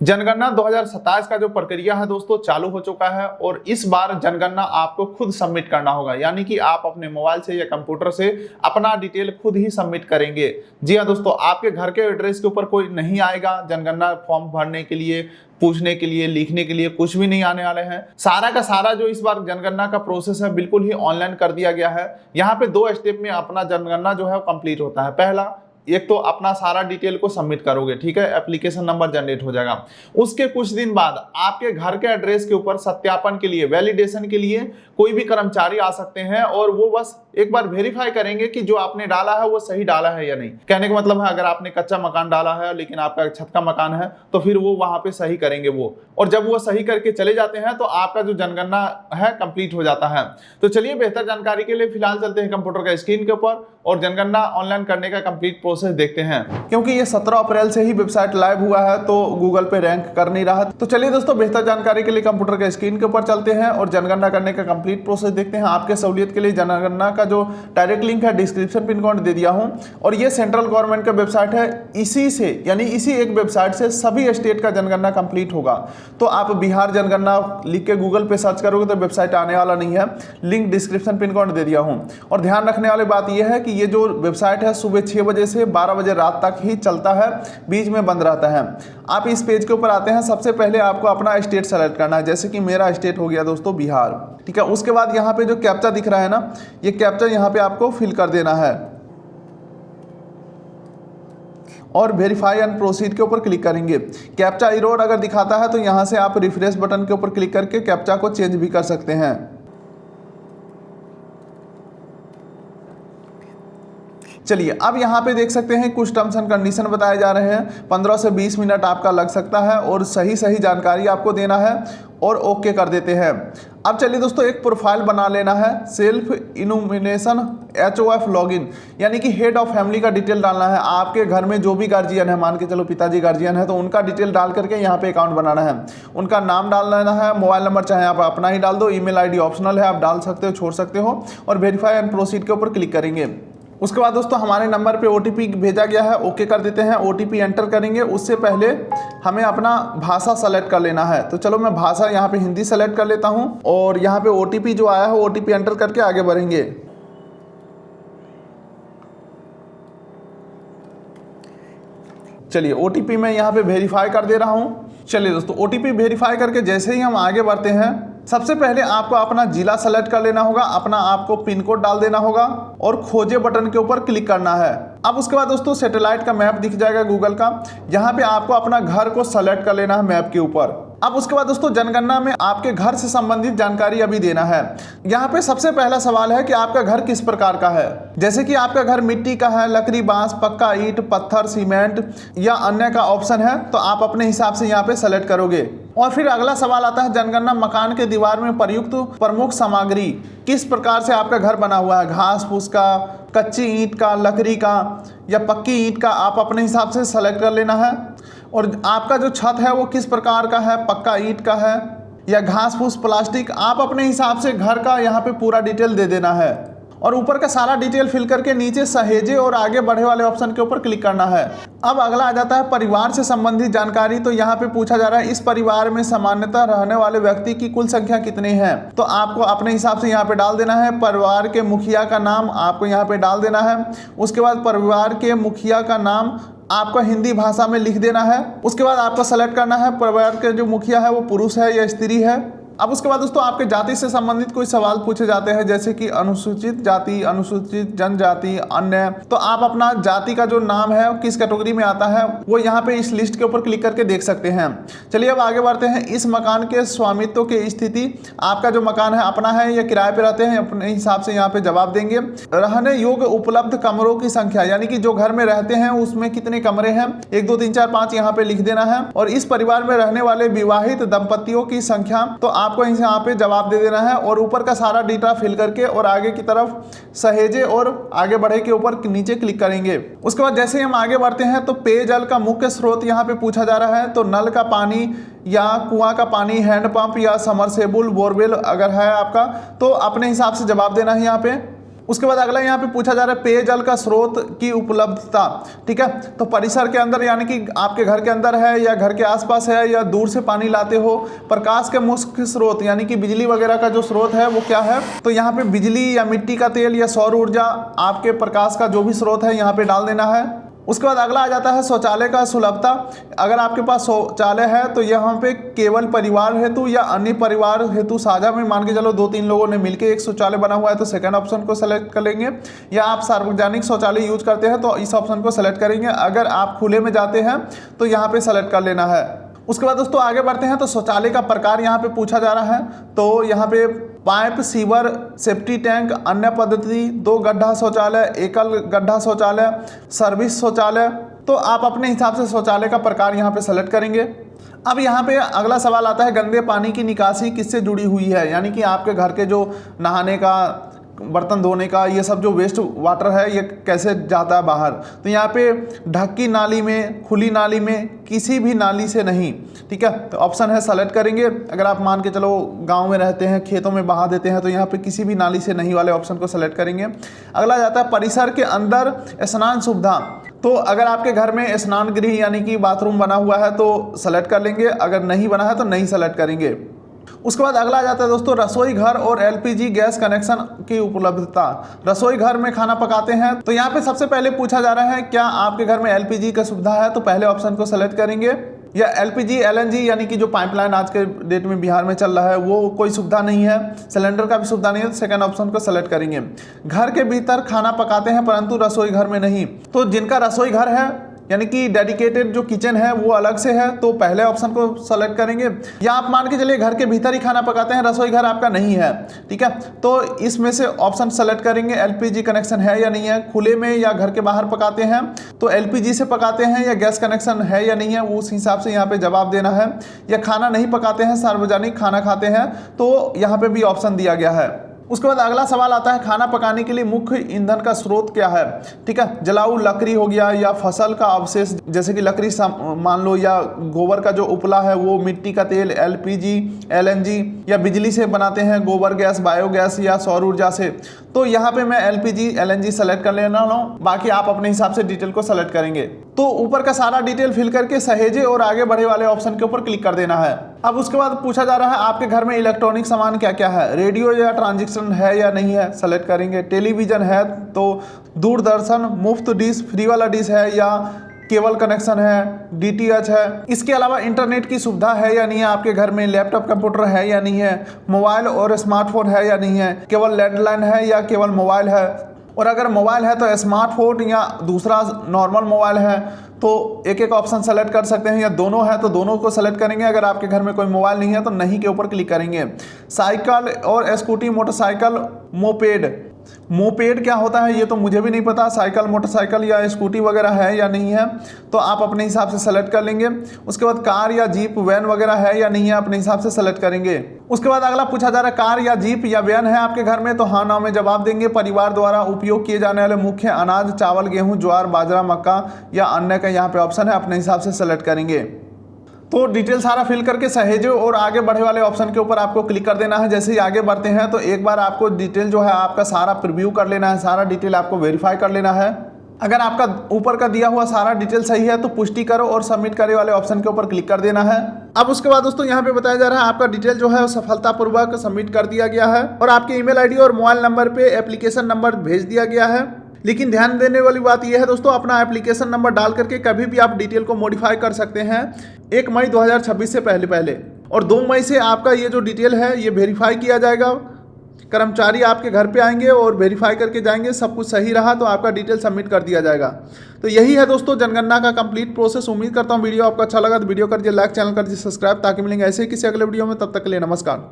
जनगणना 2027 का जो प्रक्रिया है दोस्तों चालू हो चुका है और इस बार जनगणना आपको खुद सबमिट करना होगा, यानी कि आप अपने मोबाइल से या कंप्यूटर से अपना डिटेल खुद ही सबमिट करेंगे। जी हाँ दोस्तों, आपके घर के एड्रेस के ऊपर कोई नहीं आएगा जनगणना फॉर्म भरने के लिए, पूछने के लिए, लिखने के लिए कुछ भी नहीं आने वाले हैं। सारा का सारा जो इस बार जनगणना का प्रोसेस है बिल्कुल ही ऑनलाइन कर दिया गया है। यहाँ पे 2 स्टेप में अपना जनगणना जो है कंप्लीट होता है। पहला, एक तो अपना सारा डिटेल को सबमिट करोगे, ठीक है, एप्लीकेशन नंबर जनरेट हो जाएगा। उसके कुछ दिन बाद आपके घर के एड्रेस के ऊपर सत्यापन के लिए, वैलिडेशन के लिए कोई भी कर्मचारी आ सकते हैं और वो बस एक बार वेरीफाई करेंगे कि जो आपने डाला है वो सही डाला है या नहीं। कहने का मतलब है, अगर आपने कच्चा मकान डाला है लेकिन आपका छत का मकान है तो फिर वो वहां पे सही करेंगे वो, और जब वो सही करके चले जाते हैं तो आपका जो जनगणना है कंप्लीट हो जाता है। तो चलिए बेहतर जानकारी के लिए फिलहाल चलते हैं कंप्यूटर का स्क्रीन के ऊपर और जनगणना ऑनलाइन करने का कंप्लीट प्रोसेस देखते हैं। क्योंकि ये 17 अप्रैल से ही वेबसाइट लाइव हुआ है तो गूगल पे रैंक कर नहीं रहा। तो चलिए दोस्तों, बेहतर जानकारी के लिए कंप्यूटर के स्क्रीन के ऊपर चलते हैं और जनगणना करने का कंप्लीट प्रोसेस देखते हैं। आपके सहूलियत के लिए जनगणना का जो डायरेक्ट लिंक है डिस्क्रिप्शन पिन कोड दे दिया हूं, और ये सेंट्रल गवर्नमेंट का वेबसाइट है। इसी से यानी इसी एक वेबसाइट से सभी स्टेट का जनगणना कंप्लीट होगा। तो आप बिहार जनगणना लिख के गूगल पे सर्च करोगे तो वेबसाइट आने वाला नहीं है। लिंक डिस्क्रिप्शन पिन कोड दे दिया हूं। और ध्यान रखने वाली बात यह है कि ये जो वेबसाइट है सुबह 6 बजे से 12 बजे रात तक ही चलता है, बीच में बंद रहता है। आप इस पेज के ऊपर आते हैं, सबसे पहले आपको अपना स्टेट सेलेक्ट करना है। जैसे कि मेरा स्टेट हो गया दोस्तों बिहार, ठीक है। उसके बाद यहाँ पे जो कैप्चा दिख रहा है ना, ये कैप्चा यहाँ पे आपको फिल कर देना है और वेरीफाई एंड प्रोसीड के ऊपर क्लिक करेंगे। कैप्चा एरर अगर दिखाता है तो यहाँ से आप रिफ्रेश बटन के ऊपर क्लिक करके कैप्चा को चेंज भी कर सकते हैं। चलिए, अब यहाँ पे देख सकते हैं कुछ टर्म्स एंड कंडीशन बताए जा रहे हैं। 15 से 20 मिनट आपका लग सकता है और सही जानकारी आपको देना है और ओके कर देते हैं। अब चलिए दोस्तों, एक प्रोफाइल बना लेना है। सेल्फ इनुमिनेशन HOF लॉगिन, यानी कि हेड ऑफ फैमिली का डिटेल डालना है। आपके घर में जो भी गार्जियन है, मान के चलो पिताजी गार्जियन है तो उनका डिटेल डाल करके यहाँ पे अकाउंट बनाना है। उनका नाम डाल लेना है, मोबाइल नंबर चाहे आप अपना ही डाल दो, ईमेल ID ऑप्शनल है, आप डाल सकते हो, छोड़ सकते हो, और वेरीफाई एंड प्रोसीड के ऊपर क्लिक करेंगे। उसके बाद दोस्तों हमारे नंबर पे OTP भेजा गया है, ओके कर देते हैं। OTP एंटर करेंगे, उससे पहले हमें अपना भाषा सेलेक्ट कर लेना है। तो चलो मैं भाषा यहाँ पे हिंदी सेलेक्ट कर लेता हूँ और यहाँ पे OTP जो आया है OTP एंटर करके आगे बढ़ेंगे। चलिए, OTP मैं यहाँ पे वेरीफाई कर दे रहा हूँ। चलिए दोस्तों, OTP वेरीफाई करके जैसे ही हम आगे बढ़ते हैं, सबसे पहले आपको अपना जिला सेलेक्ट कर लेना होगा, अपना आपको पिन कोड डाल देना होगा और खोजे बटन के ऊपर क्लिक करना है। अब उसके बाद दोस्तों सैटेलाइट का मैप दिख जाएगा गूगल का, यहाँ पे आपको अपना घर को सेलेक्ट कर लेना है मैप के ऊपर। अब उसके बाद दोस्तों जनगणना में आपके घर से संबंधित जानकारी अभी देना है। यहाँ पे सबसे पहला सवाल है कि आपका घर किस प्रकार का है। जैसे कि आपका घर मिट्टी का है, लकड़ी, बांस, पक्का, ईंट, पत्थर, सीमेंट या अन्य का ऑप्शन है, तो आप अपने हिसाब से यहाँ पे सेलेक्ट करोगे। और फिर अगला सवाल आता है, जनगणना मकान के दीवार में प्रयुक्त प्रमुख सामग्री, किस प्रकार से आपका घर बना हुआ है, घास फूस का, कच्ची ईंट का, लकड़ी का या पक्की ईंट का, आप अपने हिसाब से सेलेक्ट कर लेना है। और आपका जो छत है वो किस प्रकार का है, पक्का ईंट का है या घास फूस प्लास्टिक, आप अपने हिसाब से घर का यहाँ पे पूरा डिटेल दे देना है। और ऊपर का सारा डिटेल फिल करके नीचे सहेजे और आगे बढ़े वाले ऑप्शन के ऊपर क्लिक करना है। अब अगला आ जाता है परिवार से संबंधित जानकारी। तो यहाँ पे पूछा जा रहा है, इस परिवार में सामान्यतः रहने वाले व्यक्ति की कुल संख्या कितनी है, तो आपको अपने हिसाब से यहाँ पे डाल देना है। परिवार के मुखिया का नाम आपको यहाँ पे डाल देना है। उसके बाद परिवार के मुखिया का नाम आपको हिंदी भाषा में लिख देना है। उसके बाद आपको सेलेक्ट करना है परिवार के जो मुखिया है वो पुरुष है या स्त्री है। अब उसके बाद दोस्तों आपके जाति से संबंधित कोई सवाल पूछे जाते हैं, जैसे कि अनुसूचित जाति, अनुसूचित जनजाति, अन्य, तो आप अपना जाति का जो नाम है किस कैटेगरी में आता है वो यहाँ पे इस लिस्ट के ऊपर क्लिक करके देख सकते हैं। चलिए अब आगे बढ़ते हैं। इस मकान के स्वामित्व की स्थिति, आपका जो मकान है अपना है या किराए पे रहते हैं, अपने हिसाब से यहाँ पे जवाब देंगे। रहने योग्य उपलब्ध कमरों की संख्या, यानी कि जो घर में रहते हैं उसमें कितने कमरे हैं, 1 2 3 4 5 यहाँ पे लिख देना है। और इस परिवार में रहने वाले विवाहित दंपतियों की संख्या, तो आपको यहाँ पे जवाब दे देना है। और ऊपर का सारा डेटा फिल करके और आगे की तरफ सहेजे और आगे बढ़े के ऊपर नीचे क्लिक करेंगे। उसके बाद जैसे ही हम आगे बढ़ते हैं तो पेयजल का मुख्य स्रोत यहाँ पे पूछा जा रहा है। तो नल का पानी या कुआं का पानी, हैंडपंप या समरसेबुल, बोरवेल अगर है आपका तो अपने हिसाब से जवाब देना है यहाँ पे। उसके बाद अगला यहाँ पे पूछा जा रहा है पेयजल का स्रोत की उपलब्धता। ठीक है, तो परिसर के अंदर यानी कि आपके घर के अंदर है या घर के आसपास है या दूर से पानी लाते हो। प्रकाश के मुख्य स्रोत यानी कि बिजली वगैरह का जो स्रोत है वो क्या है, तो यहाँ पे बिजली या मिट्टी का तेल या सौर ऊर्जा आपके प्रकाश का जो भी स्रोत है यहाँ पे डाल देना है। उसके बाद अगला आ जाता है शौचालय का सुलभता। अगर आपके पास शौचालय है तो यहाँ पे केवल परिवार हेतु या अन्य परिवार हेतु साझा में मान के चलो 2-3 लोगों ने मिलकर एक शौचालय बना हुआ है तो सेकंड ऑप्शन को सेलेक्ट कर लेंगे, या आप सार्वजनिक शौचालय यूज करते हैं तो इस ऑप्शन को सेलेक्ट करेंगे। अगर आप खुले में जाते हैं तो यहाँ पे सेलेक्ट कर लेना है। उसके बाद दोस्तों आगे बढ़ते हैं तो शौचालय का प्रकार यहाँ पे पूछा जा रहा है। तो यहाँ पे पाइप, सीवर, सेफ्टी टैंक, अन्य पद्धति, 2 गड्ढा शौचालय, एकल गड्ढा शौचालय, सर्विस शौचालय। तो आप अपने हिसाब से शौचालय का प्रकार यहाँ पे सेलेक्ट करेंगे। अब यहाँ पे अगला सवाल आता है गंदे पानी की निकासी किससे जुड़ी हुई है, यानी कि आपके घर के जो नहाने का, बर्तन धोने का, ये सब जो वेस्ट वाटर है ये कैसे जाता है बाहर। तो यहाँ पे ढकी नाली में, खुली नाली में, किसी भी नाली से नहीं। ठीक है, तो ऑप्शन है सेलेक्ट करेंगे। अगर आप मान के चलो गांव में रहते हैं, खेतों में बहा देते हैं तो यहाँ पे किसी भी नाली से नहीं वाले ऑप्शन को सेलेक्ट करेंगे। अगला जाता है परिसर के अंदर स्नान सुविधा। तो अगर आपके घर में स्नान गृह यानी कि बाथरूम बना हुआ है तो सेलेक्ट कर लेंगे, अगर नहीं बना है तो नहीं सेलेक्ट करेंगे। उसके बाद अगला आ जाता है दोस्तों रसोई घर और एलपीजी गैस कनेक्शन की उपलब्धता। रसोई घर में खाना पकाते हैं तो यहाँ पे सबसे पहले पूछा जा रहा है क्या आपके घर में एलपीजी का सुविधा है, तो पहले ऑप्शन को सेलेक्ट करेंगे। या एलपीजी एलएनजी यानी कि जो पाइपलाइन आज के डेट में बिहार में चल रहा है वो कोई सुविधा नहीं है, सिलेंडर का भी सुविधा नहीं है, तो सेकंड ऑप्शन को सेलेक्ट करेंगे। घर के भीतर खाना पकाते हैं परंतु रसोई घर में नहीं। तो जिनका रसोई घर है यानी कि डेडिकेटेड जो किचन है वो अलग से है तो पहले ऑप्शन को सेलेक्ट करेंगे। या आप मान के चलिए घर के भीतर ही खाना पकाते हैं, रसोई घर आपका नहीं है। ठीक है, तो इसमें से ऑप्शन सेलेक्ट करेंगे एलपीजी कनेक्शन है या नहीं है, खुले में या घर के बाहर पकाते हैं तो एलपीजी से पकाते हैं, या गैस कनेक्शन है या नहीं है उस हिसाब से यहाँ पे जवाब देना है। या खाना नहीं पकाते हैं, सार्वजनिक खाना खाते हैं तो यहाँ पे भी ऑप्शन दिया गया है। उसके बाद अगला सवाल आता है खाना पकाने के लिए मुख्य ईंधन का स्रोत क्या है। ठीक है, जलाऊ लकड़ी हो गया या फसल का अवशेष जैसे कि लकड़ी मान लो, या गोबर का जो उपला है वो, मिट्टी का तेल, एलपीजी, एलएनजी, या बिजली से बनाते हैं गोबर गैस, बायोगैस या सौर ऊर्जा से। तो यहाँ पे मैं एलपीजी एलएनजी सेलेक्ट कर लेना हूँ, बाकी आप अपने हिसाब से डिटेल को सेलेक्ट करेंगे। तो ऊपर का सारा डिटेल फिल करके सहेजे और आगे बढ़े वाले ऑप्शन के ऊपर क्लिक कर देना है। अब उसके बाद पूछा जा रहा है आपके घर में इलेक्ट्रॉनिक सामान क्या क्या है, रेडियो या ट्रांजैक्शन है या नहीं है, सेलेक्ट करेंगे। टेलीविजन है तो दूरदर्शन, मुफ्त डिश, फ्री वाला डिश है या केबल कनेक्शन है, डीटीएच है। इसके अलावा इंटरनेट की सुविधा है या नहीं है आपके घर में, लैपटॉप कंप्यूटर है या नहीं है, मोबाइल और स्मार्टफोन है या नहीं है, केवल लैंडलाइन है या केवल मोबाइल है। और अगर मोबाइल है तो स्मार्टफोन या दूसरा नॉर्मल मोबाइल है तो एक एक ऑप्शन सेलेक्ट कर सकते हैं, या दोनों है तो दोनों को सेलेक्ट करेंगे। अगर आपके घर में कोई मोबाइल नहीं है तो नहीं के ऊपर क्लिक करेंगे। साइकिल और स्कूटी, मोटरसाइकिल, मोपेड। मोपेड क्या होता है ये तो मुझे भी नहीं पता, साइकिल, मोटरसाइकिल या स्कूटी वगैरह है या नहीं है तो आप अपने हिसाब से सेलेक्ट कर लेंगे। उसके बाद कार या जीप, वैन वगैरह है या नहीं है अपने हिसाब से सेलेक्ट करेंगे। उसके बाद अगला पूछा जा रहा है कार या जीप या वैन है आपके घर में, तो हाँ ना में जवाब देंगे। परिवार द्वारा उपयोग किए जाने वाले मुख्य अनाज चावल, गेहूं, ज्वार, बाजरा, मक्का या अन्य का यहाँ पे ऑप्शन है, अपने हिसाब से सेलेक्ट करेंगे। तो डिटेल सारा फिल करके सहेजो और आगे बढ़े वाले ऑप्शन के ऊपर आपको क्लिक कर देना है। जैसे ही आगे बढ़ते हैं तो एक बार आपको डिटेल जो है आपका सारा प्रीव्यू कर लेना है, सारा डिटेल आपको वेरीफाई कर लेना है। अगर आपका ऊपर का दिया हुआ सारा डिटेल सही है तो पुष्टि करो और सबमिट करे वाले ऑप्शन के ऊपर क्लिक कर देना है। अब उसके बाद दोस्तों यहाँ पे बताया जा रहा है आपका डिटेल जो है सफलतापूर्वक सबमिट कर दिया गया है और आपके ईमेल आईडी और मोबाइल नंबर पे एप्लीकेशन नंबर भेज दिया गया है। लेकिन ध्यान देने वाली बात यह है दोस्तों, अपना एप्लीकेशन नंबर डाल करके कभी भी आप डिटेल को मॉडिफाई कर सकते हैं 1 मई 2026 से पहले। और 2 मई से आपका ये जो डिटेल है ये वेरीफाई किया जाएगा। कर्मचारी आपके घर पे आएंगे और वेरीफाई करके जाएंगे, सब कुछ सही रहा तो आपका डिटेल सबमिट कर दिया जाएगा। तो यही है दोस्तों जनगणना का कंप्लीट प्रोसेस। उम्मीद करता हूँ वीडियो आपको अच्छा लगा तो वीडियो कर दिए लाइक, चैनल कर दिए सब्सक्राइब, ताकि मिलेंगे ऐसे ही किसी अगले वीडियो में। तब तक के लिए नमस्कार।